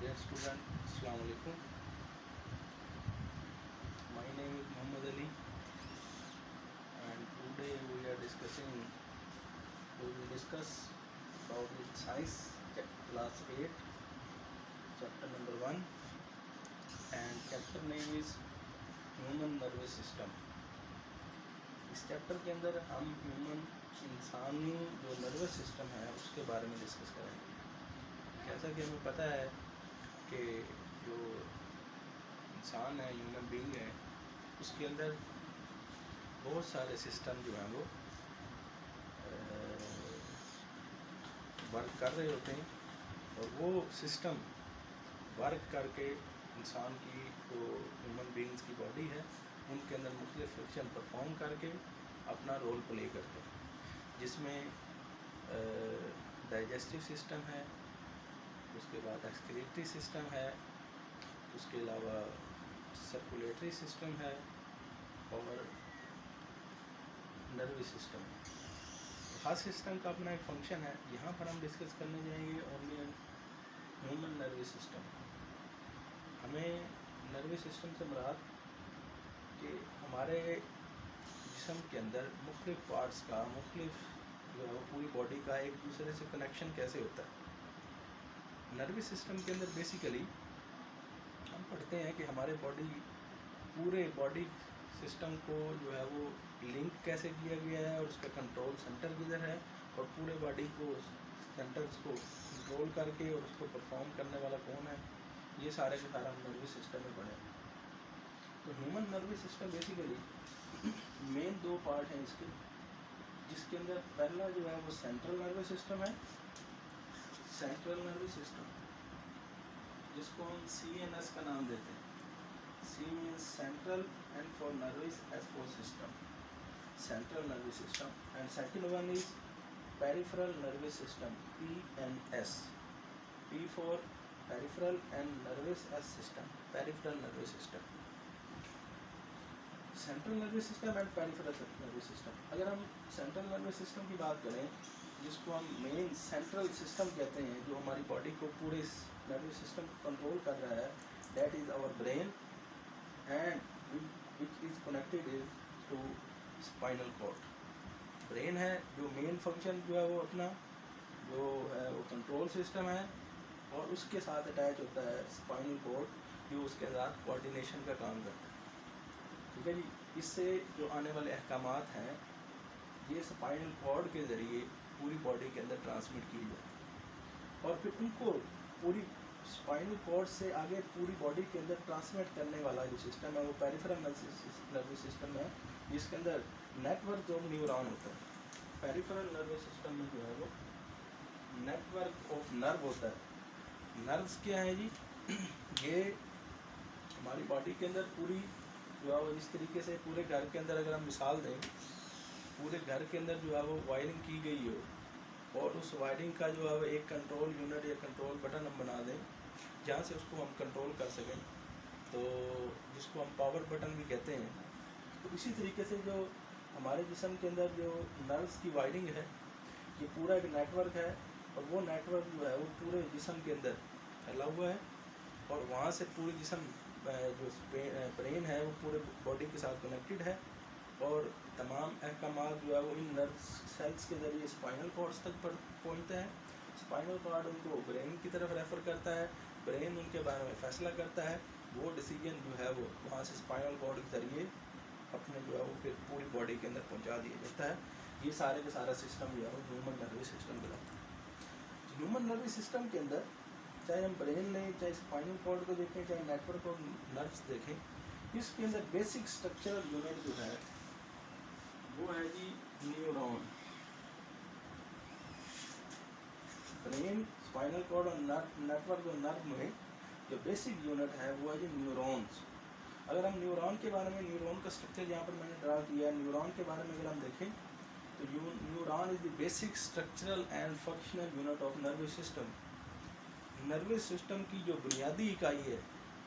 Dear student, Assalamu alaikum. My name is Muhammad Ali and today we will discuss about the science class 8 chapter number 1 and chapter name is human nervous system. इस chapter के अंदर हम इंसानी जो nervous system है उसके बारे में डिस्कस करेंगे। जैसा कि हमें पता है कि जो इंसान है, ह्यूमन बीइंग है, उसके अंदर बहुत सारे सिस्टम जो हैं वो वर्क कर रहे होते हैं और वो सिस्टम वर्क करके इंसान की जो ह्यूमन बीइंग्स की बॉडी है उनके अंदर मुख्तलिफ फंक्शन परफॉर्म करके अपना रोल प्ले करते हैं, जिसमें डाइजेस्टिव सिस्टम है, उसके बाद एक्सक्रीटरी सिस्टम है, उसके अलावा सर्कुलेटरी सिस्टम है और नर्वस सिस्टम है। तो हर सिस्टम का अपना एक फंक्शन है। यहाँ पर हम डिस्कस करने जाएंगे ओनली ह्यूमन नर्वस सिस्टम। हमें नर्वस सिस्टम से मुराद कि हमारे जिस्म के अंदर मुख्तलिफ पार्ट्स का जो है पूरी बॉडी का एक दूसरे से कनेक्शन कैसे होता है। नर्वस सिस्टम के अंदर बेसिकली हम पढ़ते हैं कि हमारे पूरे बॉडी सिस्टम को जो है वो लिंक कैसे किया गया है और उसका कंट्रोल सेंटर किधर है और पूरे बॉडी को सेंटर्स को कंट्रोल करके और उसको परफॉर्म करने वाला कौन है, ये सारे के सारा हम नर्वस सिस्टम में पढ़े। तो human nervous system basically main दो पार्ट हैं इसके, जिसके अंदर पहला जो है वो सेंट्रल नर्वस सिस्टम है। सेंट्रल नर्वस सिस्टम जिसको हम CNS का नाम देते हैं। C means central and for nervous S for system, central nervous system. And second one is peripheral nervous system, PNS, P for peripheral and nervous S system, peripheral nervous system. Central nervous system and peripheral nervous system. अगर हम central nervous system की बात करें, जिसको हम main central system कहते हैं, जो हमारी बॉडी को पूरे नर्वस सिस्टम को कंट्रोल कर रहा है, that is our brain and which is connected to spinal cord. Brain है जो मेन फंक्शन जो है वो अपना जो है वो कंट्रोल सिस्टम है, और उसके साथ अटैच होता है स्पाइनल कॉर्ड जो उसके साथ कोऑर्डिनेशन का काम करता है। ठीक है जी। इससे जो आने वाले अहकामात हैं ये स्पाइनल कॉर्ड के ज़रिए पूरी बॉडी के अंदर ट्रांसमिट किए जाते हैं और फिर उनको पूरी स्पाइनल कॉर्ड से आगे पूरी बॉडी के अंदर ट्रांसमिट करने वाला जो सिस्टम है वो पेरिफेरल नर्वस सिस्टम है, जिसके अंदर नेटवर्क ऑफ न्यूरॉन होता है। पेरिफेरल नर्वस सिस्टम में जो है वो नेटवर्क ऑफ नर्व होता है। नर्व्स क्या है जी? ये हमारी बॉडी के अंदर पूरी जो है वो इस तरीके से पूरे घर के अंदर अगर हम मिसाल दें, पूरे घर के अंदर जो है वो वायरिंग की गई हो और उस वायरिंग का जो है वो एक कंट्रोल यूनिट या कंट्रोल बटन हम बना दें जहाँ से उसको हम कंट्रोल कर सकें, तो जिसको हम पावर बटन भी कहते हैं। तो इसी तरीके से जो हमारे जिस्म के अंदर जो नर्व्स की वायरिंग है, ये पूरा एक नेटवर्क है और वो नेटवर्क जो है वो पूरे जिस्म के अंदर फैला हुआ है और वहाँ से पूरे जिस्म जो ब्रेन है वो पूरे बॉडी के साथ कनेक्टेड है और तमाम अहकामात जो है वो इन नर्व सेल्स के ज़रिए स्पाइनल कॉर्ड्स तक पहुँचते हैं। स्पाइनल कॉर्ड उनको ब्रेन की तरफ रेफ़र करता है, ब्रेन उनके बारे में फ़ैसला करता है, वो डिसीजन जो है वो वहाँ से स्पाइनल कॉर्ड के ज़रिए अपने जो है वो फिर पूरी बॉडी के अंदर पहुँचा दिया जाता है। ये सारे का सारा सिस्टम जो है वो ह्यूमन नर्वस सिस्टम कहलाता है। ह्यूमन नर्वस सिस्टम के अंदर चाहे हम ब्रेन लें, चाहे स्पाइनल कॉर्ड को देखें, चाहे नेटवर्क ऑफ नर्व्स देखें, इसके अंदर बेसिक स्ट्रक्चरल यूनिट जो है वो है जी न्यूरॉन। ब्रेन, स्पाइनल कॉर्ड और नेटवर्क और नर्व में जो बेसिक यूनिट है वो है जी न्यूरॉन्स। अगर हम न्यूरॉन के बारे में, न्यूरॉन का स्ट्रक्चर यहाँ पर मैंने ड्रा किया है, न्यूरॉन के बारे में अगर हम देखें तो neuron is the basic structural and functional unit of nervous system. Nervous system की जो बुनियादी इकाई है,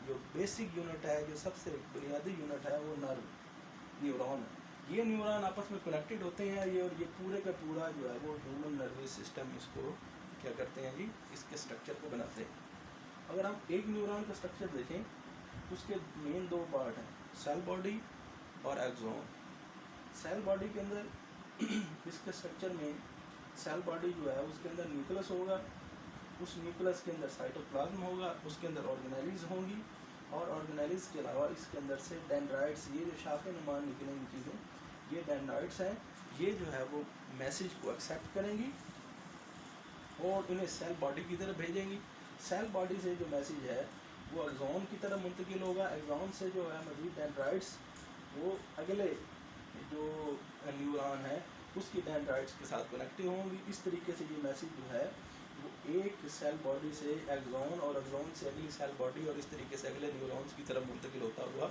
जो बेसिक यूनिट है, जो सबसे बुनियादी यूनिट है वो न्यूरॉन है। ये न्यूरॉन आपस में कनेक्टेड होते हैं और ये पूरे का पूरा जो है वो ह्यूमन नर्वस सिस्टम इसको क्या करते हैं जी, इसके स्ट्रक्चर को बनाते हैं। अगर हम एक न्यूरॉन का स्ट्रक्चर देखें तो उसके मेन दो पार्ट हैं, सेल बॉडी और एक्सॉन। सेल बॉडी के अंदर इसके स्ट्रक्चर में सेल बॉडी जो है उसके अंदर न्यूक्लियस होगा, उस न्यूक्लियस के अंदर साइटोप्लाज्म होगा, उसके अंदर ऑर्गेनेलीज होंगी, और ऑर्गेनेलीज के अलावा इसके अंदर से डेंड्राइट्स, ये जो शाखे नुमा निकलेंगी चीज़ें, ये डेंड्राइट्स हैं, ये जो है वो मैसेज को एक्सेप्ट करेंगी और इन्हें सेल बॉडी की तरफ भेजेंगी। सेल बॉडी से जो मैसेज है वो एक्सॉन की तरफ मुंतकिल होगा, एक्सॉन से जो है मजीद डेंड्राइट्स वो अगले जो न्यूरॉन है उसकी डेंड्राइट्स के साथ कनेक्टिव होंगी। इस तरीके से ये मैसेज जो है वो एक सेल बॉडी से एक्सॉन और एक्सॉन से अगली सेल बॉडी और इस तरीके से अगले न्यूरॉन्स की तरफ मुंतकिल होता हुआ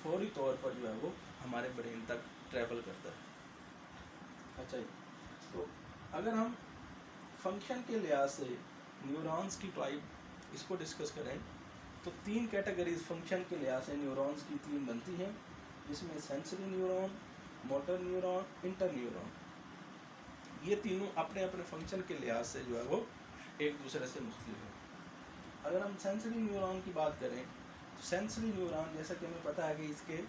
फौरी तौर पर जो है वो हमारे ब्रेन तक ट्रैवल करता है। अच्छा जी, तो अगर हम फंक्शन के लिहाज से न्यूरॉन्स की टाइप इसको डिस्कस करें तो तीन कैटेगरीज फंक्शन के लिहाज से न्यूरॉन्स की तीन बनती हैं, जिसमें sensory neuron, motor neuron, inter neuron. ये तीनों अपने अपने फंक्शन के लिहाज से जो है वो एक दूसरे से मुख्तलिफ है। अगर हम सेंसरी न्यूरॉन की बात करें तो सेंसरी न्यूरॉन जैसा कि हमें पता है कि इसके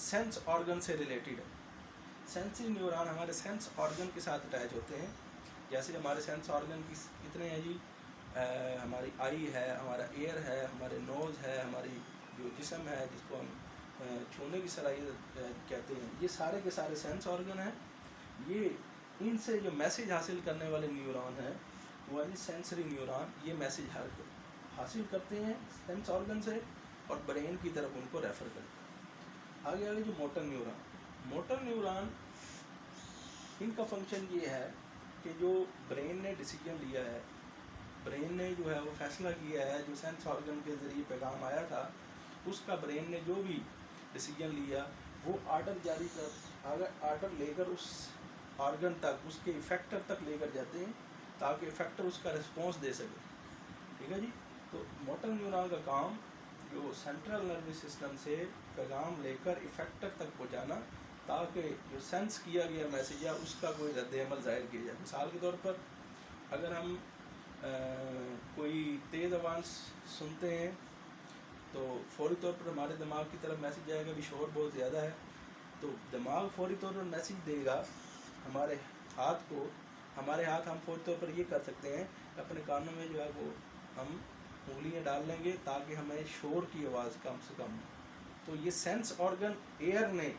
सेंस ऑर्गन से रिलेटेड है। सेंसरी न्यूरॉन हमारे सेंस ऑर्गन के साथ अटैच होते हैं। जैसे हमारे सेंस ऑर्गन कितने हैं जी, हमारी आई है, हमारा एयर है, हमारे नोज़ है, हमारी जो जिस्म है जिसको हम छूने की सलाहियत कहते हैं, ये सारे के सारे सेंस ऑर्गन हैं। ये इनसे जो मैसेज हासिल करने वाले न्यूरॉन हैं वो है सेंसरी न्यूरॉन। ये मैसेज हासिल करते हैं सेंस ऑर्गन से और ब्रेन की तरफ उनको रेफ़र करते हैं। आगे आगे जो मोटर न्यूरॉन इनका फंक्शन ये है कि जो ब्रेन ने डिसीजन लिया है, ब्रेन ने जो है वो फैसला किया है, जो सेंस ऑर्गन के ज़रिए पैगाम आया था उसका ब्रेन ने जो भी डिसीजन लिया वो आर्डर जारी कर, अगर आर्डर लेकर उस ऑर्गन तक, उसके इफेक्टर तक लेकर जाते हैं ताकि इफेक्टर उसका रिस्पॉन्स दे सके। ठीक है जी। तो मोटर न्यूरॉन का काम जो सेंट्रल नर्वस सिस्टम से पैगाम लेकर इफेक्टर तक पहुँचाना ताकि जो सेंस किया गया मैसेज है उसका कोई रद्द-ए-अमल ज़ाहिर किया जाए। मिसाल के तौर पर अगर हम कोई तेज़ आवाज़ सुनते हैं तो फौरी तौर पर हमारे दिमाग की तरफ मैसेज जाएगा भी शोर बहुत ज़्यादा है, तो दिमाग फौरी तौर पर मैसेज देगा हमारे हाथ को। हमारे हाथ हम फौरी तौर पर ये कर सकते हैं अपने कानों में जो है वो हम उंगलियां डाल लेंगे ताकि हमें शोर की आवाज़ कम से कम। तो ये सेंस ऑर्गन एयर ने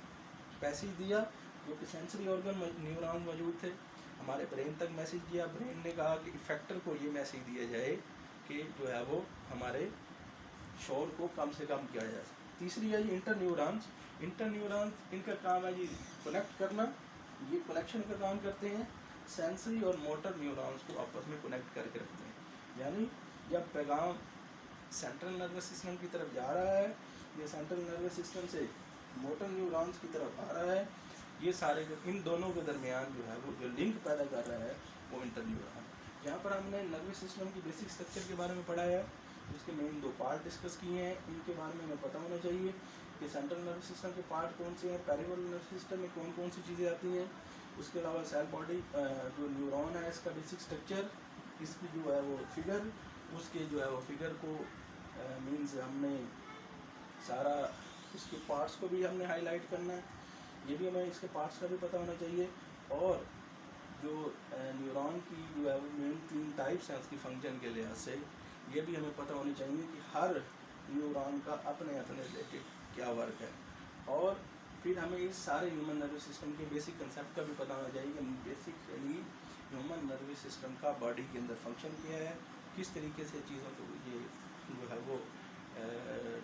मैसेज दिया, जो कि सेंसरी ऑर्गन न्यूरॉन मौजूद थे, हमारे ब्रेन तक मैसेज दिया। ब्रेन ने कहा कि इफेक्टर को ये मैसेज दिया जाए कि जो है वो हमारे शोर को कम से कम किया जाए। तीसरी है जी इंटर न्यूरॉन्स इनका काम है जी कनेक्ट करना। ये कनेक्शन का काम करते हैं, सेंसरी और मोटर न्यूरॉन्स को आपस में कनेक्ट करके रखते हैं। यानी जब पैगाम सेंट्रल नर्वस सिस्टम की तरफ जा रहा है या सेंट्रल नर्वस सिस्टम से मोटर न्यूरॉन्स की तरफ आ रहा है, ये सारे जो इन दोनों के दरमियान जो है वो जो लिंक पैदा कर रहा है वो इंटर न्यूरॉन। यहाँ पर हमने नर्वस सिस्टम की बेसिक स्ट्रक्चर के बारे में पढ़ा है, उसके मेन दो पार्ट डिस्कस किए हैं। इनके बारे में हमें पता होना चाहिए कि सेंट्रल नर्वस सिस्टम के पार्ट कौन से हैं, पेरिफेरल नर्वस सिस्टम में कौन कौन सी चीज़ें आती हैं। उसके अलावा सेल बॉडी जो न्यूरॉन है इसका बेसिक स्ट्रक्चर, इसकी जो है वो फिगर, उसके जो है वो फिगर को मीन्स हमने सारा इसके पार्ट्स को भी हमने हाईलाइट करना है, ये भी हमें इसके पार्ट्स का भी पता होना चाहिए। और जो न्यूरॉन की जो है वो मेन तीन टाइप्स हैं उसकी फंक्शन के लिहाज से, ये भी हमें पता होनी चाहिए कि हर न्यूरॉन का अपने अपने रिलेटेड क्या वर्क है। और फिर हमें इस सारे ह्यूमन नर्वस सिस्टम के बेसिक कंसेप्ट का भी पता होना चाहिए कि बेसिकली ह्यूमन नर्वस सिस्टम का बॉडी के अंदर फंक्शन क्या है, किस तरीके से चीज़ों को ये जो है वो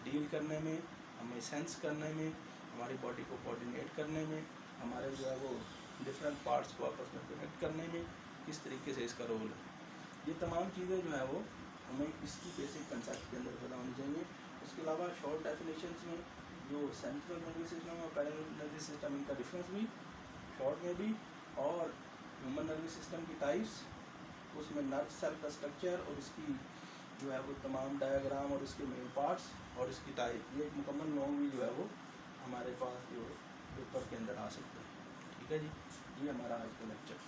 डील करने में, हमें सेंस करने में, हमारी बॉडी को कोऑर्डिनेट करने में, हमारे जो है वो डिफरेंट पार्ट्स को आपस में कनेक्ट करने में किस तरीके से इसका रोल है। ये तमाम चीज़ें जो है वो हमें इसकी बेसिक कंसेप्ट के अंदर पता होनी चाहिए। उसके अलावा शॉर्ट डेफिनेशंस में जो सेंट्रल नर्वस सिस्टम और पैरेलल नर्वस सिस्टम इनका डिफरेंस भी शॉर्ट में भी, और ह्यूमन नर्वस सिस्टम की टाइप्स, उसमें नर्व सेल का स्ट्रक्चर और इसकी जो है वो तमाम डायग्राम और उसके मेन पार्ट्स और इसकी टाइप, ये एक मुकम्मल लॉन्ग भी जो है वो हमारे पास जो पेपर के अंदर आ सकता है। ठीक है जी, ये हमारा आज का लेक्चर।